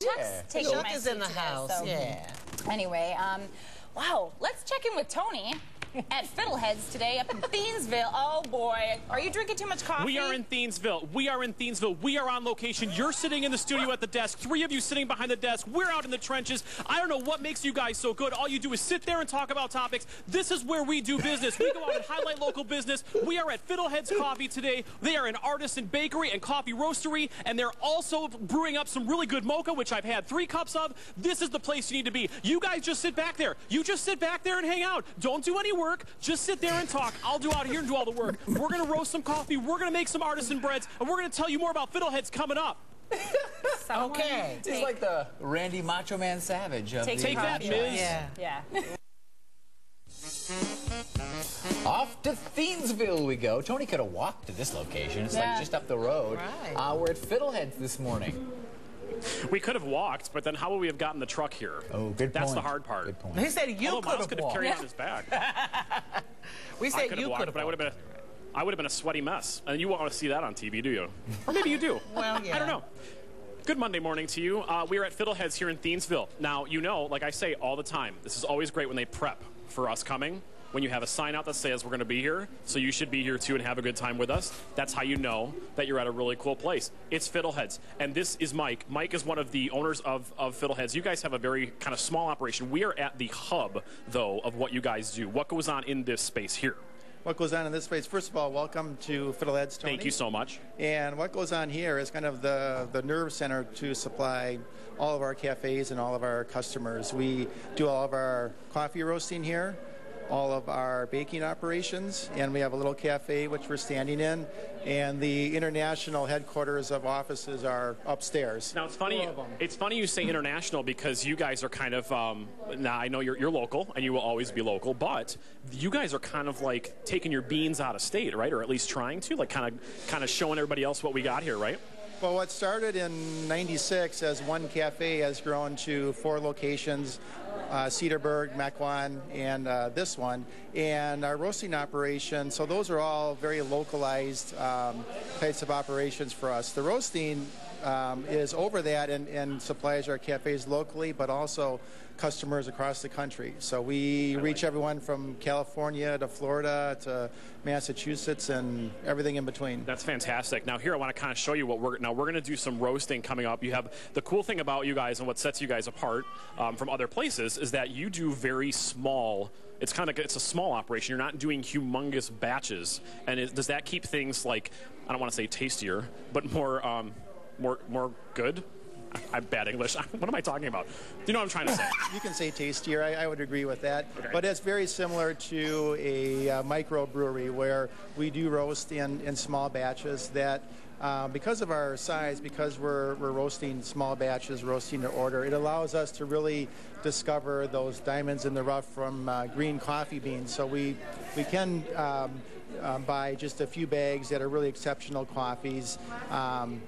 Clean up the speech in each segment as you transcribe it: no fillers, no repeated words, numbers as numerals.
Chuck's taking Chuck my is seat in the today, house, so. yeah. Anyway, wow, let's check in with Tony at Fiddleheads today up in Thiensville. Oh, boy. Are you drinking too much coffee? We are in Thiensville. We are in Thiensville. We are on location. You're sitting in the studio at the desk. 3 of you sitting behind the desk. We're out in the trenches. I don't know what makes you guys so good. All you do is sit there and talk about topics. This is where we do business. We go out and highlight local business. We are at Fiddleheads Coffee today. They are an artisan bakery and coffee roastery, and they're also brewing up some really good mocha, which I've had 3 cups of. This is the place you need to be. You guys just sit back there. You just sit back there and hang out. Don't do any work. Just sit there and talk. I'll do out here and do all the work. We're going to roast some coffee. We're going to make some artisan breads, and we're going to tell you more about Fiddleheads coming up. Okay. He's like the Randy Macho Man Savage of Take that, Miz. Yeah. Off to Thiensville we go. Tony could have walked to this location. It's like just up the road. Right. We're at Fiddleheads this morning. We could have walked, but then how would we have gotten the truck here? Oh, good point. That's the hard part. Good point. He said you Miles could could have have carried walked. on his back. We said you walked, could have but I would have been a sweaty mess. And you won't want to see that on TV, do you? Or maybe you do. Well, yeah. I don't know. Good Monday morning to you. We're at Fiddleheads here in Thiensville. Now, you know, like I say all the time, this is always great when they prep for us coming. When you have a sign out that says we're going to be here, so you should be here too and have a good time with us. That's how you know that you're at a really cool place. It's Fiddleheads, and this is Mike. Mike is one of the owners of Fiddleheads. You guys have a very kind of small operation. We are at the hub, though, of what you guys do. What goes on in this space here? What goes on in this space? First of all, welcome to Fiddleheads, Tony. Thank you so much. And what goes on here is kind of the nerve center to supply all of our cafes and all of our customers. We do all of our coffee roasting here, all of our baking operations, and we have a little cafe which we're standing in, and the international headquarters of offices are upstairs. Now, it's funny. It's funny you say international because you guys are kind of. Now I know you're local and you will always be local, but you guys are kind of like taking your beans out of state, right? Or at least trying to, like, kind of showing everybody else what we got here, right? Well, what started in '96 as one cafe has grown to 4 locations, Cedarburg, Mequon, and this one. And our roasting operation, so those are all very localized types of operations for us. The roasting is over that and supplies our cafes locally, but also customers across the country. So we reach everyone from California to Florida to Massachusetts and everything in between. That's fantastic. Now here I want to kind of show you what we're going to do some roasting coming up. You have the cool thing about you guys and what sets you guys apart from other places is that you do very small. It's kind of it's a small operation. You're not doing humongous batches, and does that keep things like, I don't want to say tastier, but more good? I'm bad English. What am I talking about? You know what I'm trying to say? You can say tastier. I would agree with that. Okay. But it's very similar to a microbrewery where we do roast in small batches that because of our size, because we're roasting small batches, roasting to order, it allows us to really discover those diamonds in the rough from green coffee beans. So we can buy just a few bags that are really exceptional coffees,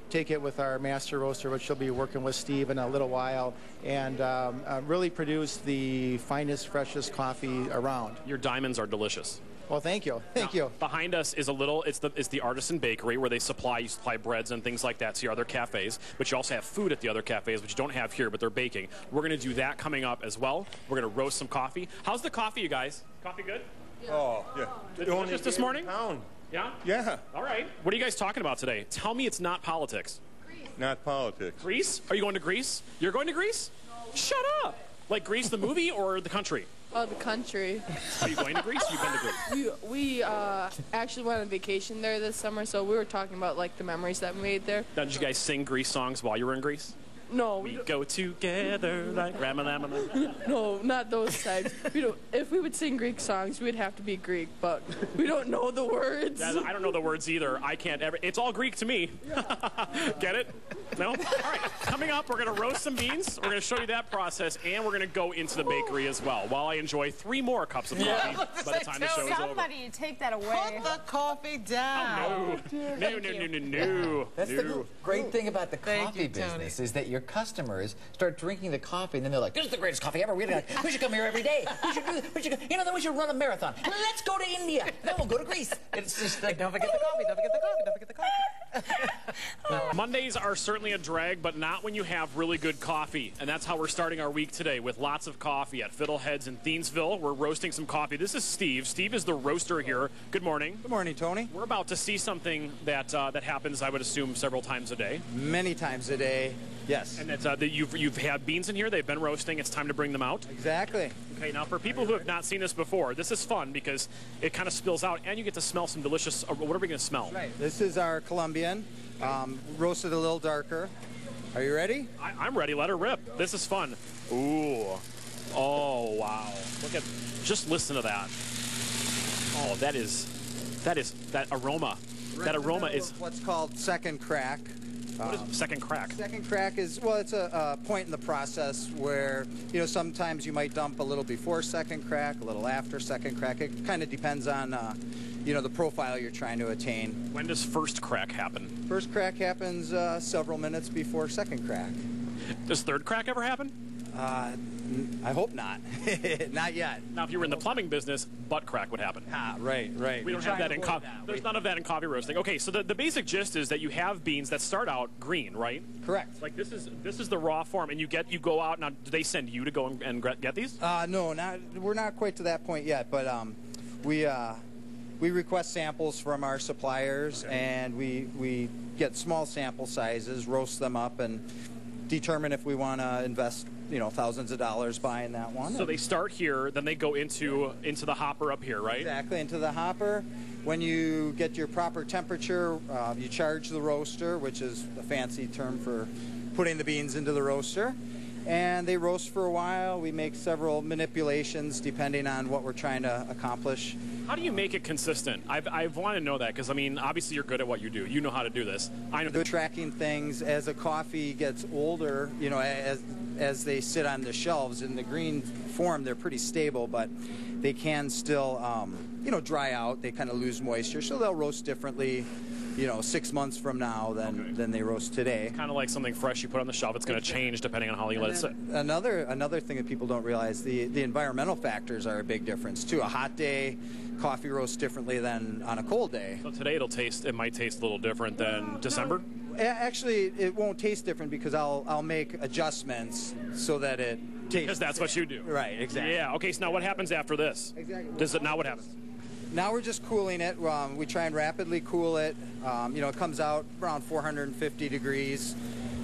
take it with our master roaster, which she'll be working with Steve in a little while, and really produce the finest, freshest coffee around. Your diamonds are delicious. Well, thank you. Thank you. Behind us is it's the artisan bakery where you supply breads and things like that to your other cafes, but you also have food at the other cafes, which you don't have here, but they're baking. We're going to do that coming up as well. We're going to roast some coffee. How's the coffee, you guys? Coffee good? Oh, yeah. Delicious this morning? Pound. Yeah? Yeah. All right. What are you guys talking about today? Tell me it's not politics. Not politics. Greece? Are you going to Greece? You're going to Greece? Shut up. Like Greece the movie or the country? Oh, the country. Are you going to Greece? You've been to Greece? We actually went on vacation there this summer, so we were talking about like the memories that we made there. Now, did you guys sing Greece songs while you were in Greece? No, We go together like Ramalama. no, not those types. If we would sing Greek songs, we'd have to be Greek, but we don't know the words. I don't know the words either. I can't ever. It's all Greek to me. Get it? No? All right. Coming up, we're going to roast some beans. We're going to show you that process, and we're going to go into the bakery as well while I enjoy 3 more cups of coffee by the time the show is over. Somebody take that away. Put the coffee down. No. No. That's the great thing about the Thank coffee you, Tony. business is that you're your customers start drinking the coffee, and then they're like, "This is the greatest coffee ever. We should come here every day. We should do this. Then we should run a marathon. Let's go to India. Then we'll go to Greece." It's just like, Don't forget the coffee. Don't forget the coffee. Don't forget the coffee. Mondays are certainly a drag, but not when you have really good coffee. And that's how we're starting our week today, with lots of coffee at Fiddleheads in Thiensville. We're roasting some coffee. This is Steve. Steve is the roaster here. Good morning. Good morning, Tony. We're about to see something that that happens, I would assume, several times a day. Many times a day, yes. And it's, that you've had beans in here. They've been roasting. It's time to bring them out. Exactly. Okay, now for people who have not seen this before, this is fun because it kind of spills out, and you get to smell some delicious. What are we going to smell? Right. This is our Colombian, roasted a little darker. Are you ready? I'm ready. Let her rip. This is fun. Ooh. Oh, wow. Just listen to that. Oh, that aroma. That aroma is what's called second crack. What is second crack? Second crack is, well, it's a point in the process where, sometimes you might dump a little before second crack, a little after second crack. It kind of depends on, the profile you're trying to attain. When does first crack happen? First crack happens several minutes before second crack. Does third crack ever happen? I hope not. Not yet. Now, if you were in the plumbing business, butt crack would happen. Right. We don't have that in coffee. There's none of that in coffee roasting. Okay, so the basic gist is that you have beans that start out green, right? Correct. Like this is the raw form, and you go out. Now, do they send you to go and get these? No, we're not quite to that point yet, but we request samples from our suppliers, okay. And we get small sample sizes, roast them up, and determine if we want to invest thousands of dollars buying that one. So they start here, then they go into the hopper up here, right? Exactly, into the hopper. When you get your proper temperature, you charge the roaster, which is a fancy term for putting the beans into the roaster. And they roast for a while. We make several manipulations depending on what we're trying to accomplish. How do you make it consistent? I want to know that because, obviously you're good at what you do. You know how to do this. I know. They're tracking things as a coffee gets older, as they sit on the shelves. In the green form, they're pretty stable, but they can still, dry out. They kind of lose moisture, so they'll roast differently, 6 months from now than they roast today. Kind of like something fresh you put on the shelf. It's going to change depending on how you let it sit. Another thing that people don't realize, the environmental factors are a big difference, too. A hot day, coffee roasts differently than on a cold day. So today it might taste a little different than December? Actually, it won't taste different because I'll make adjustments so that it tastes. Because that's what you do. Right, exactly. Yeah, okay, so now what happens after this? Exactly. Now what happens? Now we're just cooling it. We try and rapidly cool it. It comes out around 450 degrees.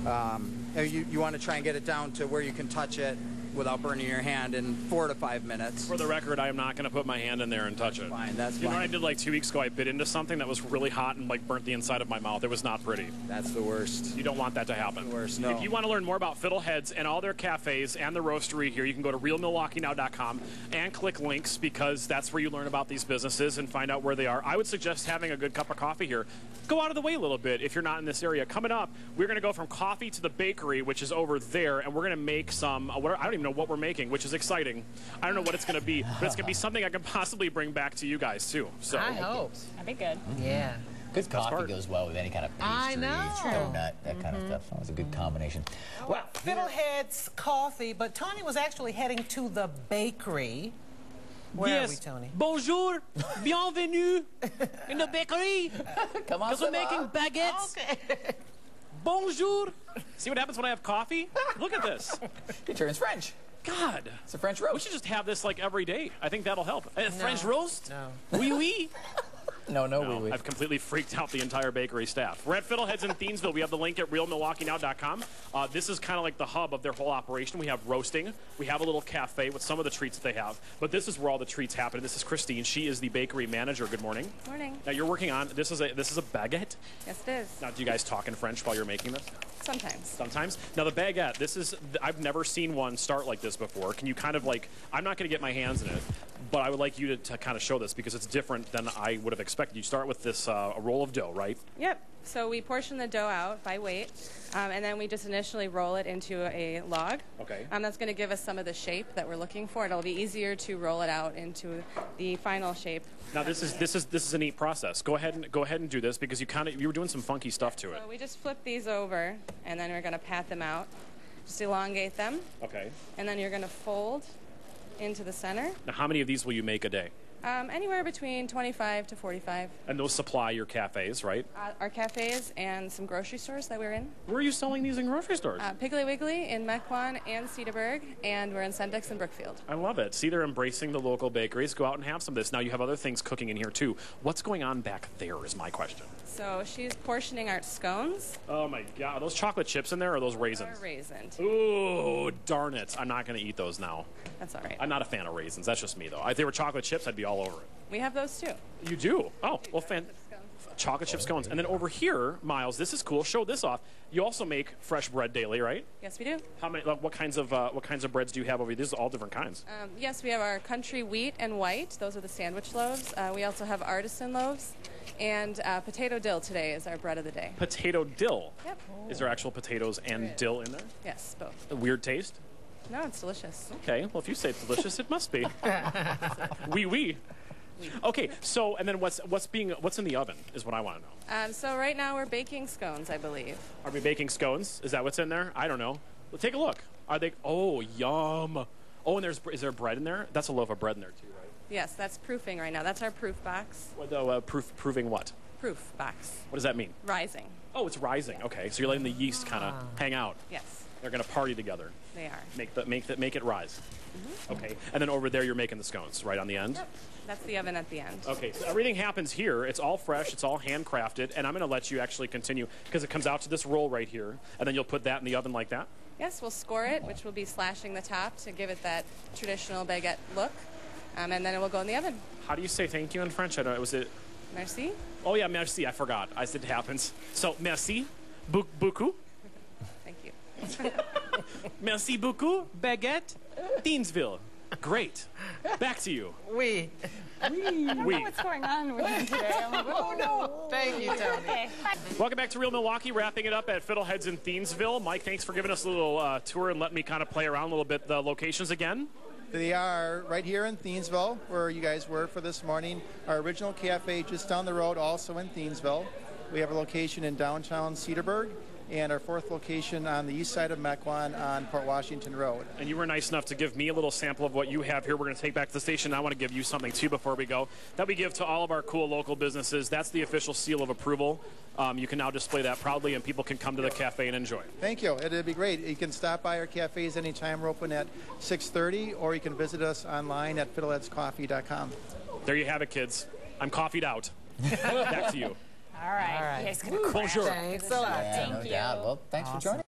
You want to try and get it down to where you can touch it without burning your hand in 4 to 5 minutes. For the record, I am not going to put my hand in there and touch it. Fine, that's fine. You know what I did like 2 weeks ago? I bit into something that was really hot and burnt the inside of my mouth. It was not pretty. That's the worst. You don't want that to happen. That's the worst, no. If you want to learn more about Fiddleheads and all their cafes and the roastery here, you can go to realmilwaukeenow.com and click links because that's where you learn about these businesses and find out where they are. I would suggest having a good cup of coffee here. Go out of the way a little bit if you're not in this area. Coming up, we're going to go from coffee to the bakery, which is over there, and we're going to make some, I don't even know what we're making, which is exciting. I don't know what it's going to be, but it's going to be something I can possibly bring back to you guys, too. So I hope. That'd be good. Yeah. Good coffee goes well with any kind of pastry, I know. donut, that kind of stuff. That was a good combination. Well, Fiddleheads coffee, but Tony was actually heading to the bakery. Where are we, Tony? Bonjour, bienvenue in the bakery. Come on, because we're making baguettes. Okay. Bonjour. See what happens when I have coffee? Look at this. It turns French. God. It's a French roast. We should just have this like every day. I think that'll help. French roast? No. Oui, oui. No, oui. I've completely freaked out the entire bakery staff. We're at Fiddleheads in Thiensville. We have the link at realmilwaukeenow.com. This is kind of like the hub of their whole operation. We have roasting. We have a little cafe with some of the treats that they have. But this is where all the treats happen. This is Christine. She is the bakery manager. Good morning. Morning. Now you're working on this is a baguette. Yes, it is. Now, do you guys talk in French while you're making this? Sometimes. Sometimes. Now the baguette. I've never seen one start like this before. Can you kind of I'm not going to get my hands in it, but I would like you to kind of show this because it's different than I would have expected. You start with this a roll of dough, right? Yep. So we portion the dough out by weight. And then we just initially roll it into a log. Okay. That's going to give us some of the shape that we're looking for. It'll be easier to roll it out into the final shape. Now this is a neat process. Go ahead and do this because you were doing some funky stuff to it. So we just flip these over, and then we're going to pat them out. Just elongate them. Okay. And then you're going to fold into the center. Now how many of these will you make a day? Anywhere between 25 to 45. And those supply your cafes, right? Our cafes and some grocery stores that we're in. Where are you selling these in grocery stores? Piggly Wiggly in Mequon and Cedarburg, and we're in Sendix and Brookfield. I love it. See, they're embracing the local bakeries. Go out and have some of this. Now you have other things cooking in here too. What's going on back there is my question. So she's portioning our scones. Oh my God, are those chocolate chips in there or are those raisins? They're raisins. Ooh, darn it. I'm not going to eat those now. That's all right. I'm not a fan of raisins. That's just me though. If they were chocolate chips, I'd be all over it. We have those too. You do? Oh, well, chocolate chip scones. And then over here, Miles, this is cool. Show this off. You also make fresh bread daily, right? Yes, we do. How many? What kinds of breads do you have over here? These are all different kinds. Yes, we have our country wheat and white. Those are the sandwich loaves. We also have artisan loaves. And potato dill today is our bread of the day. Potato dill? Yep. Is there actual potatoes and dill in there? Yes, both. A weird taste? No, it's delicious. Okay, well, if you say it's delicious, it must be. Oui. Okay, so and then what's in the oven is what I want to know. So right now we're baking scones, I believe. Are we baking scones? Is that what's in there? I don't know. Well, take a look. Are they? Oh, yum. Oh, and is there bread in there? That's a loaf of bread in there too, right? Yes, that's proofing right now. That's our proof box. What, proving what? Proof box. What does that mean? Rising. Oh, it's rising. Okay, so you're letting the yeast kind of hang out. Yes. They're going to party together. They are. Make it rise. Okay, and then over there you're making the scones right on the end. Yep. That's the oven at the end. Okay, so everything happens here. It's all fresh. It's all handcrafted, and I'm going to let you actually continue because it comes out to this roll right here, and then you'll put that in the oven like that. Yes, we'll score it, which will be slashing the top to give it that traditional baguette look, and then it will go in the oven. How do you say thank you in French? I don't know. Was it? Merci. Oh yeah, merci. I forgot. I said it happens. So merci beaucoup. Thank you. Merci beaucoup, baguette, Thiensville. Great. Back to you. We. I don't know what's going on with him today. I'm like, Oh, no. Thank you, Tony. okay. Welcome back to Real Milwaukee, wrapping it up at Fiddleheads in Thiensville. Mike, thanks for giving us a little tour and letting me kind of play around a little bit. The locations again? They are right here in Thiensville, where you guys were for this morning. Our original cafe just down the road, also in Thiensville. We have a location in downtown Cedarburg, and our fourth location on the east side of Mequon on Port Washington Road. And you were nice enough to give me a little sample of what you have here. We're going to take back to the station. I want to give you something, too, before we go, that we give to all of our cool local businesses. That's the official seal of approval. You can now display that proudly, and people can come to the cafe and enjoy. Thank you. It'd be great. You can stop by our cafes anytime. We're open at 6:30, or you can visit us online at fiddleheadscoffee.com. There you have it, kids. I'm coffeeed out. Back to you. All right. All right. You guys gonna crash. Bonjour. Thanks a lot. Yeah, no doubt. Well, thanks for joining.